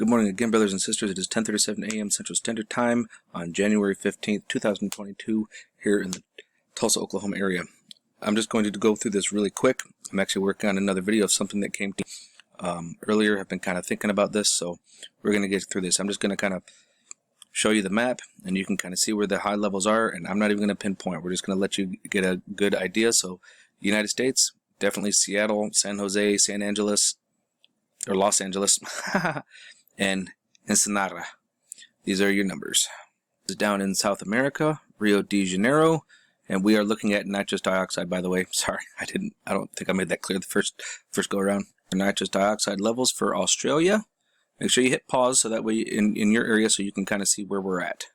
Good morning again, brothers and sisters. It is 10:37 a.m. Central Standard Time on January 15th, 2022 here in the Tulsa, Oklahoma area. I'm just going to go through this really quick. I'm actually working on another video of something that came to earlier. I've been kind of thinking about this, so we're going to get through this. I'm just going to kind of show you the map, and you can kind of see where the high levels are, and I'm not even going to pinpoint. We're just going to let you get a good idea. So, United States, definitely Seattle, San Jose, San Angeles, or Los Angeles, and Ensenada. These are your numbers. This is down in South America, Rio de Janeiro, and we are looking at nitrous dioxide, by the way. Sorry, I don't think I made that clear the first go around. Nitrous dioxide levels for Australia. Make sure you hit pause so that way in your area so you can kind of see where we're at.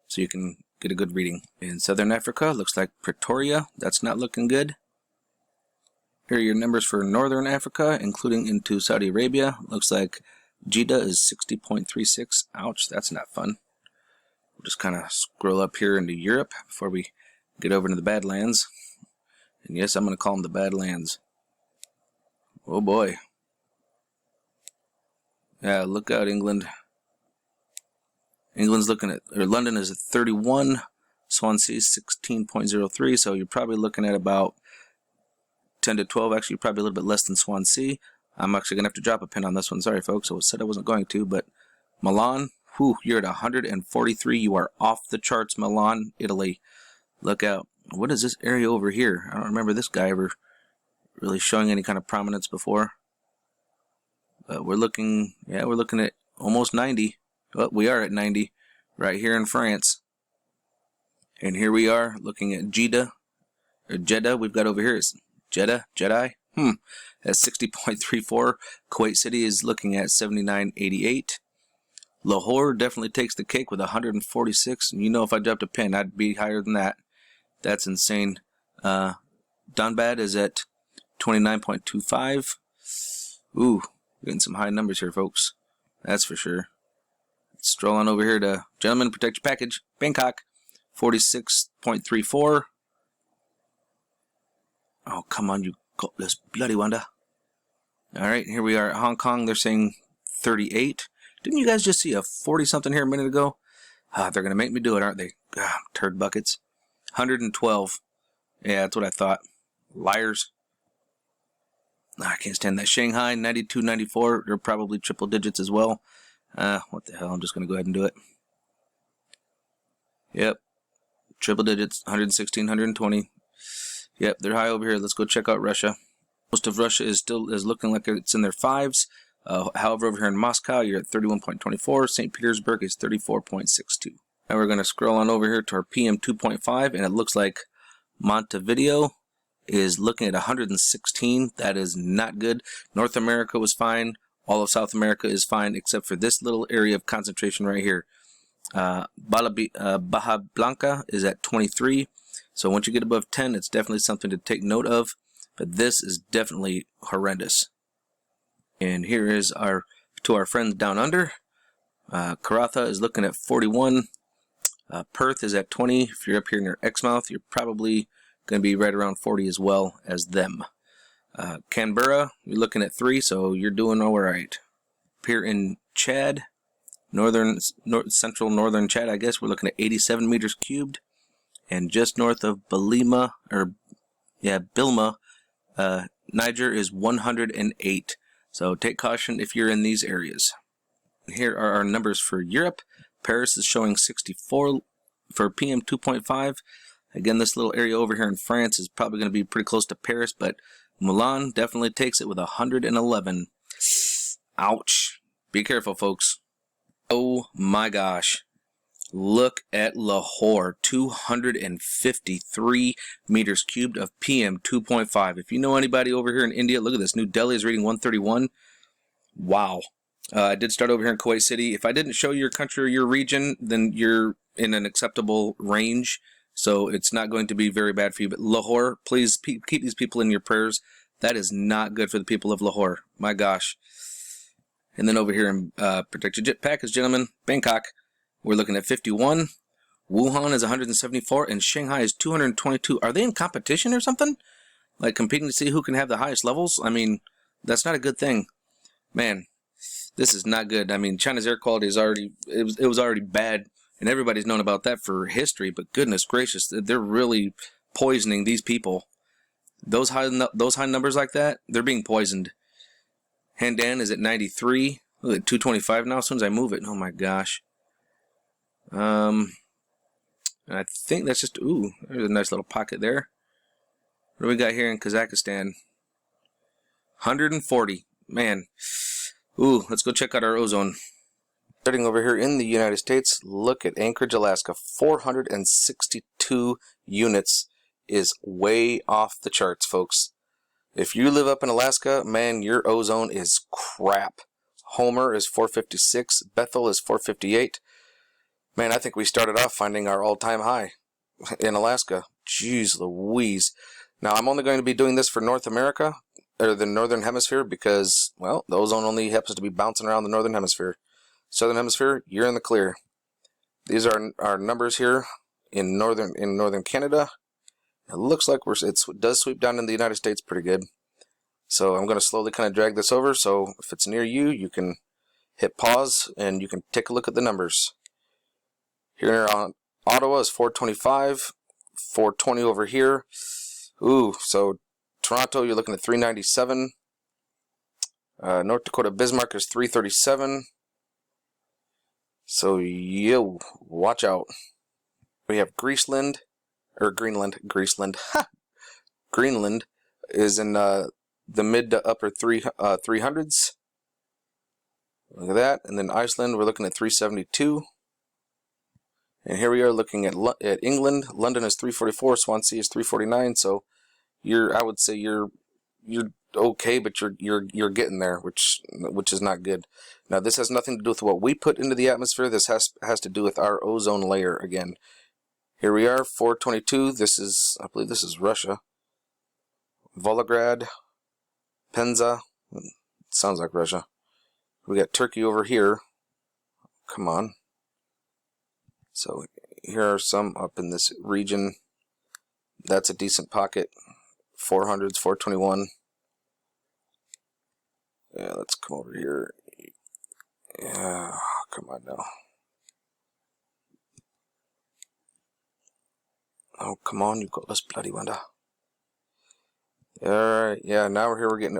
So you can get a good reading. In Southern Africa, looks like Pretoria. That's not looking good. Here are your numbers for Northern Africa, including into Saudi Arabia. Looks like Jeddah is 60.36. Ouch, that's not fun. We'll just kind of scroll up here into Europe before we get over into the Badlands. And yes, I'm going to call them the Badlands. Oh boy. Yeah, look out, England. England's looking at, or London is at 31. Swansea 16.03. So you're probably looking at about 10 to 12. Actually, probably a little bit less than Swansea. I'm actually going to have to drop a pin on this one. Sorry, folks. I said I wasn't going to, but Milan, whew, you're at 143. You are off the charts, Milan, Italy. Look out. What is this area over here? I don't remember this guy ever really showing any kind of prominence before. But we're looking at almost 90. Well, we are at 90 right here in France. And here we are looking at Jeddah, or Jeddah. We've got over here is Jeddah, at 60.34. Kuwait City is looking at 79.88. Lahore definitely takes the cake with 146. And you know, if I dropped a pin, I'd be higher than that. That's insane. Donbad is at 29.25. Ooh, getting some high numbers here, folks. That's for sure. Let's stroll on over here to Gentlemen, Protect Your Package, Bangkok, 46.34. Oh, come on, you gutless bloody wonder. Alright, here we are at Hong Kong. They're saying 38. Didn't you guys just see a 40-something here a minute ago? They're going to make me do it, aren't they? Turd buckets. 112. Yeah, that's what I thought. Liars. I can't stand that. Shanghai, 92, 94. They're probably triple digits as well. What the hell? I'm just going to go ahead and do it. Yep. Triple digits. 116, 120. Yep, they're high over here. Let's go check out Russia. Most of Russia is looking like it's in their fives. However, over here in Moscow, you're at 31.24. St. Petersburg is 34.62. Now we're going to scroll on over here to our PM 2.5, and it looks like Montevideo is looking at 116. That is not good. North America was fine. All of South America is fine, except for this little area of concentration right here. Baja Blanca is at 23. So once you get above 10, it's definitely something to take note of. But this is definitely horrendous. And here is our friends down under. Karatha is looking at 41. Perth is at 20. If you're up here near Exmouth, you're probably going to be right around 40 as well as them. Canberra, you're looking at 3, so you're doing all right. Up here in Chad, central northern Chad, I guess, we're looking at 87 meters cubed. And just north of Bilma, Niger is 108. So take caution if you're in these areas. Here are our numbers for Europe. Paris is showing 64 for PM 2.5. Again, this little area over here in France is probably going to be pretty close to Paris, but Milan definitely takes it with 111. Ouch. Be careful, folks. Oh my gosh. Look at Lahore, 253 meters cubed of PM 2.5. If you know anybody over here in India, look at this. New Delhi is reading 131. Wow. I did start over here in Kuwait City. If I didn't show your country or your region, then you're in an acceptable range. So it's not going to be very bad for you. But Lahore, please keep these people in your prayers. That is not good for the people of Lahore. My gosh. And then over here in Protect Your Package, Gentlemen, Bangkok, we're looking at 51. Wuhan is 174, and Shanghai is 222. Are they in competition or something? Like competing to see who can have the highest levels? I mean, that's not a good thing. Man, This is not good. I mean, China's air quality is already, it was already bad, and everybody's known about that for history, but goodness gracious, they're really poisoning these people. Those high numbers like that, they're being poisoned. Handan is at 93. Look at 225 now as soon as I move it. Oh my gosh. I think that's just, ooh, there's a nice little pocket there. What do we got here in Kazakhstan? 140. Man. Ooh, let's go check out our ozone. Starting over here in the United States, look at Anchorage, Alaska. 462 units is way off the charts, folks. If you live up in Alaska, man, your ozone is crap. Homer is 456. Bethel is 458. Man, I think we started off finding our all-time high in Alaska. Jeez Louise. Now, I'm only going to be doing this for North America, or the Northern Hemisphere, because, well, the ozone only happens to be bouncing around the Northern Hemisphere. Southern Hemisphere, you're in the clear. These are our numbers here in northern Canada. It looks like it does sweep down in the United States pretty good. So I'm going to slowly kind of drag this over, so if it's near you, you can hit pause and you can take a look at the numbers. Here on Ottawa is 425, 420 over here. Ooh, so Toronto, you're looking at 397. North Dakota Bismarck is 337. So, yo, watch out. We have Greenland. Ha! Greenland is in the mid to upper 300s. Look at that. And then Iceland, we're looking at 372. And here we are looking at England. London is 344. Swansea is 349. So I would say you're okay, but you're getting there, which is not good. Now this has nothing to do with what we put into the atmosphere. This has to do with our ozone layer again. Here we are, 422. This is, I believe this is Russia. Volgograd, Penza. Sounds like Russia. We got Turkey over here. Come on. So here are some up in this region. That's a decent pocket. 400s, 421. Yeah, let's come over here. Yeah, come on now. Oh, come on, you got this bloody window. Alright, yeah, now we're getting,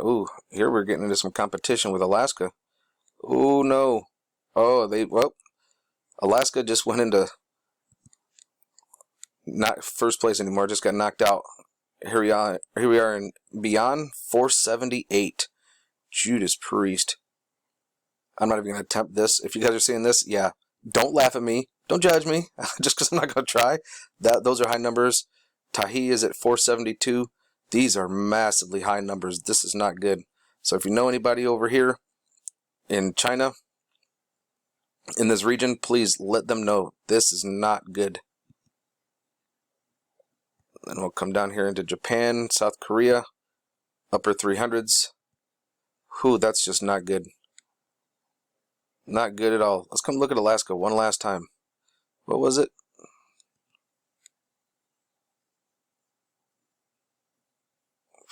here we're getting into some competition with Alaska. Oh, no. Oh, Alaska just went into not first place anymore, just got knocked out. Here we are in beyond 478. Judas Priest. I'm not even going to attempt this. If you guys are seeing this, yeah, don't laugh at me. Don't judge me, just because I'm not going to try. Those are high numbers. Tahi is at 472. These are massively high numbers. This is not good. So if you know anybody over here in China, in this region, please let them know this is not good. Then we'll come down here into Japan, South Korea, upper 300s. Whew, that's just not good. Not good at all. Let's come look at Alaska one last time. What was it?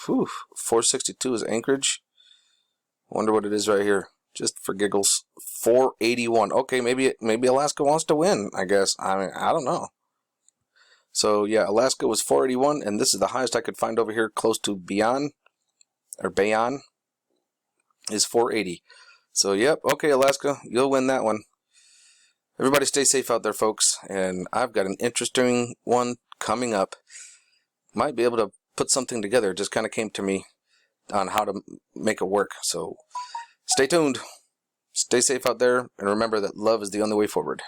Whew, 462 is Anchorage. Wonder what it is right here. Just for giggles. 481. Okay, maybe Alaska wants to win, I guess. I mean, I don't know. So, yeah, Alaska was 481, and this is the highest I could find over here close to Bayan, is 480. So, yep, okay, Alaska, you'll win that one. Everybody stay safe out there, folks, and I've got an interesting one coming up. Might be able to put something together. It just kind of came to me on how to make it work. So, stay tuned. Stay safe out there, and remember that love is the only way forward.